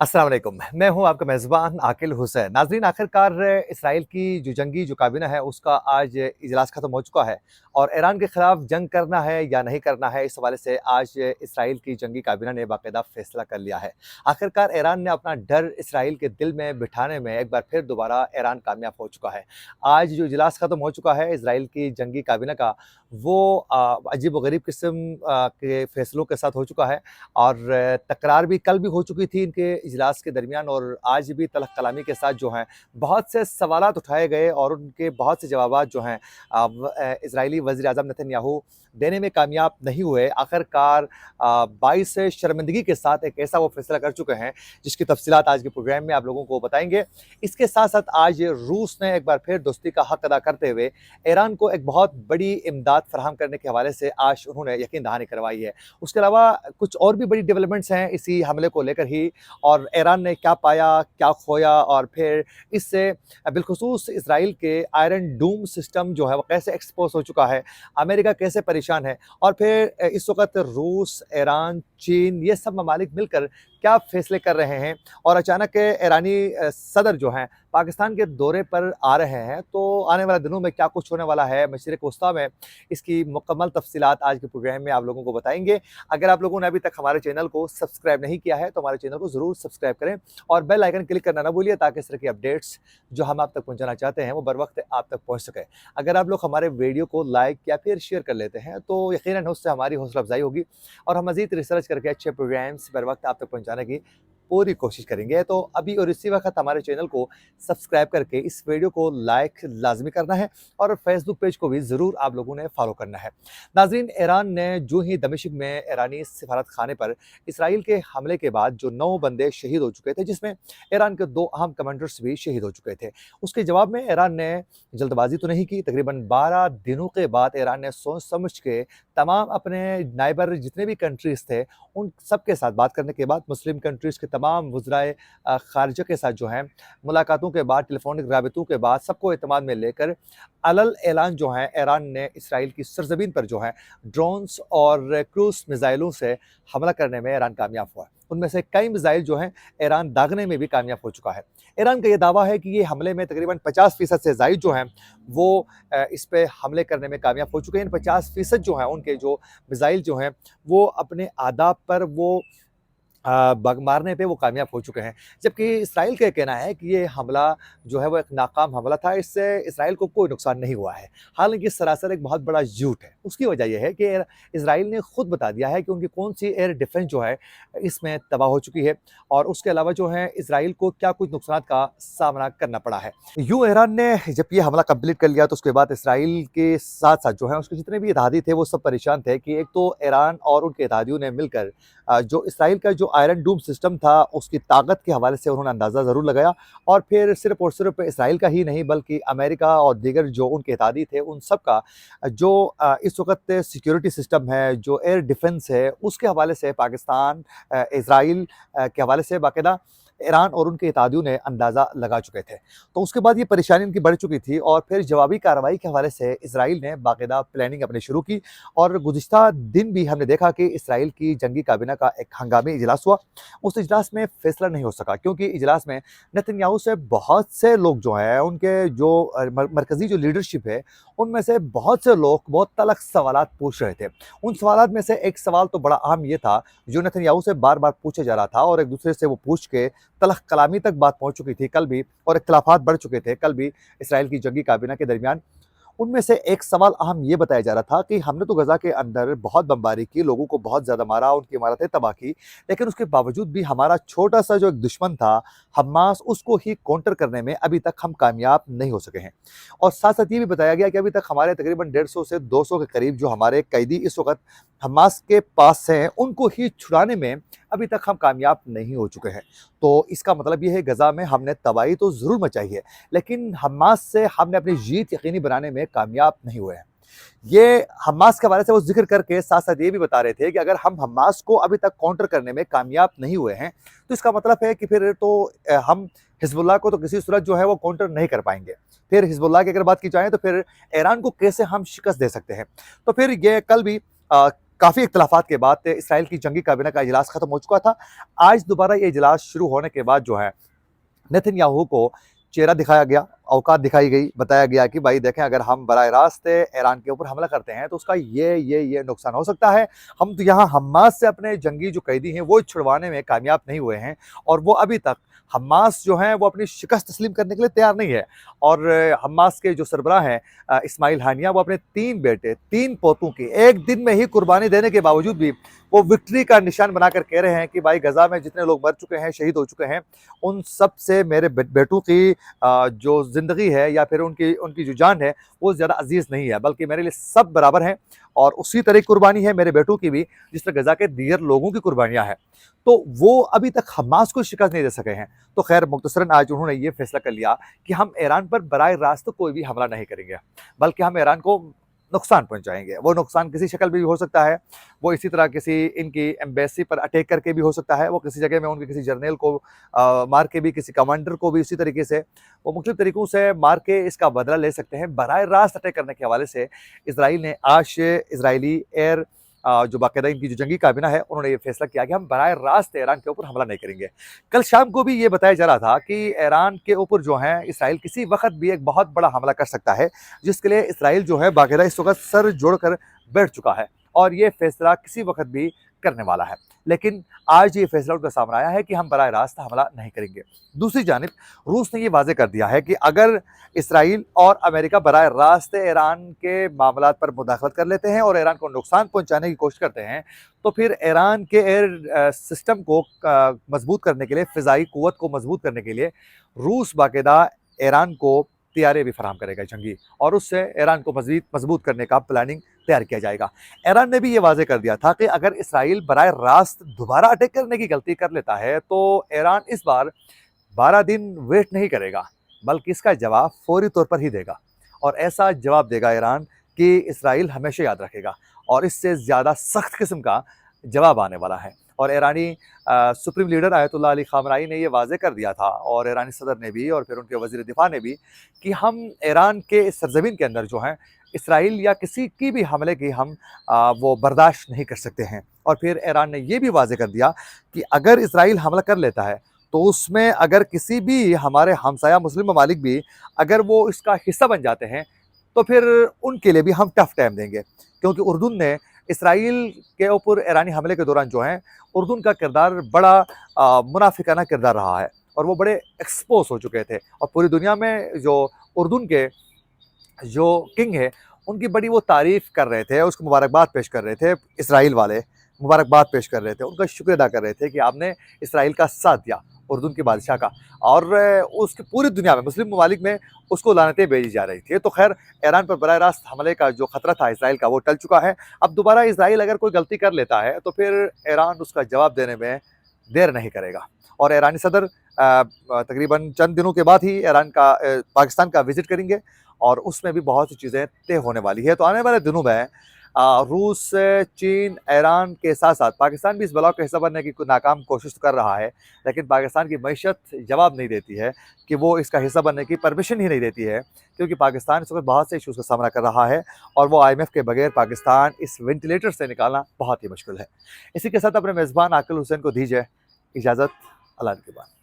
अस्सलाम वालेकुम। मैं हूँ आपका मेज़बान आकिल हुसैन। नाज़रीन, आखिरकार इसराइल की जो काबीना है उसका आज इजलास ख़त्म हो चुका है और ईरान के ख़िलाफ़ जंग करना है या नहीं करना है, इस हवाले से आज इसराइल की जंगी काबीना ने बाकायदा फ़ैसला कर लिया है। आखिरकार ईरान ने अपना डर इसराइल के दिल में बिठाने में एक बार फिर दोबारा ईरान कामयाब हो चुका है। आज जो इजलास ख़त्म हो चुका है इसराइल की जंगी काबीना का, वो अजीब-व-गरीब किस्म के फ़ैसलों के साथ हो चुका है और तकरार भी कल भी हो चुकी थी इनके इजलास के दरमियान, और आज भी तलख़ कलामी के साथ जो हैं बहुत से सवालात उठाए गए और उनके बहुत से जवाबात जो हैं इज़राइली वज़ीर-ए-आज़म नेतन्याहू देने में कामयाब नहीं हुए। आखिरकार बाइस शर्मिंदगी के साथ एक ऐसा वो फ़ैसला कर चुके हैं जिसकी तफ़सीलात आज के प्रोग्राम में आप लोगों को बताएँगे। इसके साथ-साथ आज रूस ने एक बार फिर दोस्ती का हक़ अदा करते हुए ईरान को एक बहुत बड़ी इमदाद फ़राहम करने के हवाले से आज उन्होंने यकीन दहानी करवाई है। उसके अलावा कुछ और भी बड़ी डेवलपमेंट्स हैं इसी हमले को लेकर ही, और ईरान ने क्या पाया, क्या खोया, और फिर इससे बिलख़ुसूस इज़राइल के आयरन डूम सिस्टम जो है वो कैसे एक्सपोज़ हो चुका है, अमेरिका कैसे परेशान है, और फिर इस वक़्त रूस, ईरान, चीन ये सब ममालिक मिलकर क्या फ़ैसले कर रहे हैं, और अचानक ईरानी सदर जो हैं पाकिस्तान के दौरे पर आ रहे हैं, तो आने वाले दिनों में क्या कुछ होने वाला है मशरिक़ वस्ता में, इसकी मुकम्मल तफ़सीलात आज के प्रोग्राम में आप लोगों को बताएँगे। अगर आप लोगों ने अभी तक हमारे चैनल को सब्सक्राइब नहीं किया है तो हमारे चैनल को ज़रूर सब्सक्राइब करें और बेल आइकन क्लिक करना ना भूलिए, ताकि इस तरह की अपडेट्स जो हम आप तक पहुंचाना चाहते हैं वो बर वक्त आप तक पहुंच सके। अगर आप लोग हमारे वीडियो को लाइक या फिर शेयर कर लेते हैं तो यकीनन उससे हमारी हौसला अफजाई होगी और हम मज़ीद रिसर्च करके अच्छे प्रोग्राम्स बर वक्त आप तक पहुँचाने की पूरी कोशिश करेंगे। तो अभी और इसी वक्त हमारे चैनल को सब्सक्राइब करके इस वीडियो को लाइक लाजमी करना है और फेसबुक पेज को भी ज़रूर आप लोगों ने फॉलो करना है। नाज़रीन, ईरान ने जो ही दमिश्क में ईरानी सफारत खाने पर इसराइल के हमले के बाद जो 9 बंदे शहीद हो चुके थे, जिसमें ईरान के 2 अहम कमांडर्स भी शहीद हो चुके थे, उसके जवाब में ईरान ने जल्दबाजी तो नहीं की। तकरीबन 12 दिनों के बाद ईरान ने सोच समझ के तमाम अपने नाइबर जितने भी कंट्रीज़ थे उन सब के साथ बात करने के बाद, मुस्लिम कंट्रीज़ के तमाम वज़राए ख़ारिजा के साथ जो हैं मुलाकातों के बाद, टेलीफ़ोनिक राबितों के बाद, सबको एतमाद में लेकर अलल ऐलान जो है ईरान ने इसराइल की सरज़मीन पर जो है ड्रोन्स और क्रूज़ मिज़ाइलों से हमला करने में ईरान कामयाब हुआ। उनमें से कई मिज़ाइल जो हैं ईरान दागने में भी कामयाब हो चुका है। ईरान का ये दावा है कि ये हमले में तकरीबन 50% से ज़ायद जो हैं वो इस पे हमले करने में कामयाब हो चुके हैं। इन 50% जो हैं उनके जो मिज़ाइल जो हैं वो अपने आदाब पर वो बग मारने पे वो कामयाब हो चुके हैं। जबकि इसराइल का ये कहना है कि ये हमला जो है वो एक नाकाम हमला था, इससे इसराइल को कोई नुकसान नहीं हुआ है। हालाँकि सरासर एक बहुत बड़ा झूठ है। उसकी वजह ये है कि इसराइल ने खुद बता दिया है कि उनकी कौन-सी एयर डिफेंस जो है इसमें तबाह हो चुकी है, और उसके अलावा जो है इसराइल को क्या कुछ नुकसानात का सामना करना पड़ा है। यूँ ईरान ने जब ये हमला कंप्लीट कर लिया तो उसके बाद इसराइल के साथ-साथ जो है उसके जितने भी इत्तेहादी थे वो सब परेशान थे कि एक तो ईरान और उनके इत्तेहादियों ने मिलकर जो इसराइल का जो आयरन डूम सिस्टम था उसकी ताकत के हवाले से उन्होंने अंदाज़ा ज़रूर लगाया, और फिर सिर्फ़ और सिर्फ़ इसराइल का ही नहीं बल्कि अमेरिका और दीगर जो उनके इत्तेहादी थे उन सब का जो इस वक़्त सिक्योरिटी सिस्टम है, जो एयर डिफेंस है, उसके हवाले से पाकिस्तान, इसराइल के हवाले से बाकायदा ईरान और उनके इत्तेहादियों ने अंदाज़ा लगा चुके थे। तो उसके बाद ये परेशानी इनकी बढ़ चुकी थी और फिर जवाबी कार्रवाई के हवाले से इसराइल ने बाकायदा प्लानिंग अपनी शुरू की, और गुज़िश्ता दिन भी हमने देखा कि इसराइल की जंगी काबीना का एक हंगामी इजलास हुआ। उस इजलास में फ़ैसला नहीं हो सका क्योंकि इजलास में नेतन्याहू से बहुत से लोग जो हैं उनके जो मरकज़ी जो लीडरशिप है उनमें से बहुत से लोग बहुत तल्ख़ सवालात पूछ रहे थे। उन सवालात में से एक सवाल तो बड़ा अहम ये था जो नेतन्याहू से बार-बार पूछा जा रहा था, और एक दूसरे से वो पूछ के तलख़ कलामी तक बात पहुँच चुकी थी कल भी, और इख्तिलाफ़ात बढ़ चुके थे कल भी इसराइल की जंगी काबीना के दरमियान। उनमें से एक सवाल अहम ये बताया जा रहा था कि हमने तो गज़ा के अंदर बहुत बमबारी की, लोगों को बहुत ज़्यादा मारा, उनकी इमारतें तबाह की, लेकिन उसके बावजूद भी हमारा छोटा-सा जो एक दुश्मन था हमास, उसको ही काउंटर करने में अभी तक हम कामयाब नहीं हो सके हैं। और साथ-साथ ये भी बताया गया कि अभी तक हमारे तकरीबन 150 से 200 के करीब जो हमारे कैदी इस वक़्त हमास के पास हैं, उनको ही छुड़ाने में अभी तक हम कामयाब नहीं हो चुके हैं। तो इसका मतलब ये है गज़ा में हमने तबाही तो ज़रूर मचाई है, लेकिन हमास से हमने अपनी जीत यकीनी बनाने में कामयाब नहीं हुए हैं। ये हमास के हवाले से वो ज़िक्र करके साथ-साथ ये भी बता रहे थे कि अगर हम हमास को अभी तक काउंटर करने में कामयाब नहीं हुए हैं, तो इसका मतलब है कि फिर तो हम हिज़्बुल्लाह को तो किसी सूरत जो है वो काउंटर नहीं कर पाएँगे। फिर हिज़्बुल्लाह की अगर बात की जाए तो फिर ईरान को कैसे हम शिकस्त दे सकते हैं? तो फिर ये कल भी काफ़ी इख्तिलाफ़ात के बाद इसराइल की जंगी काबीना का इजलास ख़त्म हो चुका था। आज दोबारा ये इजलास शुरू होने के बाद जो है नेतन्याहू को चेहरा दिखाया गया, औकात दिखाई गई, बताया गया कि भाई देखें, अगर हम बराह रास्त ईरान के ऊपर हमला करते हैं तो उसका ये नुकसान हो सकता है। हम तो यहाँ हमास से अपने जंगी जो कैदी हैं वो छुड़वाने में कामयाब नहीं हुए हैं, और वो अभी तक हमास जो है वो अपनी शिकस्त तस्लीम करने के लिए तैयार नहीं है। और हमास के जो सरबराह हैं इस्माइल हानिया, वो अपने 3 बेटे 3 पोतों की एक दिन में ही कुर्बानी देने के बावजूद भी वो विक्ट्री का निशान बनाकर कह रहे हैं कि भाई गजा में जितने लोग मर चुके हैं, शहीद हो चुके हैं, उन सब से मेरे बेटों की जो ज़िंदगी है या फिर उनकी उनकी जो जान है वो ज़्यादा अजीज़ नहीं है, बल्कि मेरे लिए सब बराबर हैं। और उसी तरह की कुर्बानी है मेरे बेटों की भी जिस तरह गजा के दीगर लोगों की कुर्बानियाँ हैं। तो वो अभी तक हमास को शिकस्त नहीं दे सके हैं। तो खैर मुख्तसरन आज उन्होंने ये फैसला कर लिया कि हम ईरान पर बराह रास्त कोई भी हमला नहीं करेंगे, बल्कि हम ईरान को नुकसान पहुंचाएंगे। वो नुकसान किसी शक्ल में भी हो सकता है, वो इसी तरह किसी इनकी एम्बेसी पर अटैक करके भी हो सकता है, वो किसी जगह में उनके किसी जर्नल को मार के भी, किसी कमांडर को भी इसी तरीके से वो मुख्तलिफ तरीकों से मार के इसका बदला ले सकते हैं। बराह रास्त अटैक करने के हवाले से इसराइल ने आज इसराइली एयर जो बाकायदा इनकी जो जंगी काबीना है उन्होंने ये फैसला किया कि हम बराह रास्त ईरान के ऊपर हमला नहीं करेंगे। कल शाम को भी ये बताया जा रहा था कि ईरान के ऊपर जो है इसराइल किसी वक्त भी एक बहुत बड़ा हमला कर सकता है, जिसके लिए इसराइल जो है बाकायदा इस वक्त सर जोड़कर बैठ चुका है और ये फैसला किसी वक्त भी करने वाला है। लेकिन आज ये फैसला उनका सामने आया है कि हम बराह रास्त हमला नहीं करेंगे। दूसरी जानिब रूस ने ये वाज़ेह कर दिया है कि अगर इसराइल और अमेरिका बराह रास्त ईरान के मामलात पर मुदाखलत कर लेते हैं और ईरान को नुकसान पहुंचाने की कोशिश करते हैं, तो फिर ईरान के एयर सिस्टम को मजबूत करने के लिए, फ़िज़ाई क़ुव्वत को मजबूत करने के लिए रूस बाकायदा ईरान को तैयारे भी फराहम करेगा जंगी, और उससे ईरान को मज़ीद मजबूत करने का प्लानिंग तैयार किया जाएगा। ईरान ने भी ये वाज़ेह कर दिया था कि अगर इसराइल बराह रास्त दोबारा अटैक करने की गलती कर लेता है तो ईरान इस बार 12 दिन वेट नहीं करेगा, बल्कि इसका जवाब फौरी तौर पर ही देगा। और ऐसा जवाब देगा ईरान कि इसराइल हमेशा याद रखेगा, और इससे ज़्यादा सख्त किस्म का जवाब आने वाला है। और ईरानी supreme leader Ayatollah Ali Khamenei ने ये वाज़ेह कर दिया था, और ईरानी सदर ने भी, और फिर उनके वज़ीर दिफा ने भी, कि हम ईरान के इस सरज़मीन के अंदर जो हैं इसराइल या किसी की भी हमले की हम वो बर्दाश्त नहीं कर सकते हैं। और फिर ईरान ने ये भी वाज़ेह कर दिया कि अगर इसराइल हमला कर लेता है तो उसमें अगर किसी भी हमारे हमसाया मुस्लिम ममालिक भी अगर वो इसका हिस्सा बन जाते हैं तो फिर उनके लिए भी हम टफ टाइम देंगे, क्योंकि उर्दून ने इसराइल के ऊपर ईरानी हमले के दौरान जो है उर्दून का किरदार बड़ा मुनाफिकाना किरदार रहा है, और वो बड़े एक्सपोज हो चुके थे। और पूरी दुनिया में जो उर्दून के जो किंग है उनकी बड़ी वो तारीफ़ कर रहे थे, उसको मुबारकबाद पेश कर रहे थे, इसराइल वाले मुबारकबाद पेश कर रहे थे, उनका शुक्र अदा कर रहे थे कि आपने इसराइल का साथ दिया, उर्दून के बादशाह का। और उसकी पूरी दुनिया में मुस्लिम ममालिक में उसको लानतें भेजी जा रही थी। तो खैर ईरान पर बराह रास्त हमले का जो खतरा था इसराइल का वो टल चुका है। अब दोबारा इसराइल अगर कोई गलती कर लेता है तो फिर ईरान उसका जवाब देने में देर नहीं करेगा। और ईरानी सदर तकरीबन चंद दिनों के बाद ही पाकिस्तान का विजिट करेंगे, और उसमें भी बहुत सी चीज़ें तय होने वाली है। तो आने वाले दिनों में रूस, चीन, ईरान के साथ साथ पाकिस्तान भी इस ब्लॉक का हिस्सा बनने की नाकाम कोशिश कर रहा है, लेकिन पाकिस्तान की मईशत जवाब नहीं देती है कि वो इसका हिस्सा बनने की परमिशन ही नहीं देती है, क्योंकि पाकिस्तान इस वक्त बहुत से इशूज़ का सामना कर रहा है, और वो IMF के बगैर पाकिस्तान इस वेंटिलेटर से निकालना बहुत ही मुश्किल है। इसी के साथ अपने मेज़बान आकिल हुसैन को दीजिए इजाज़त। अल्लाह के बाद।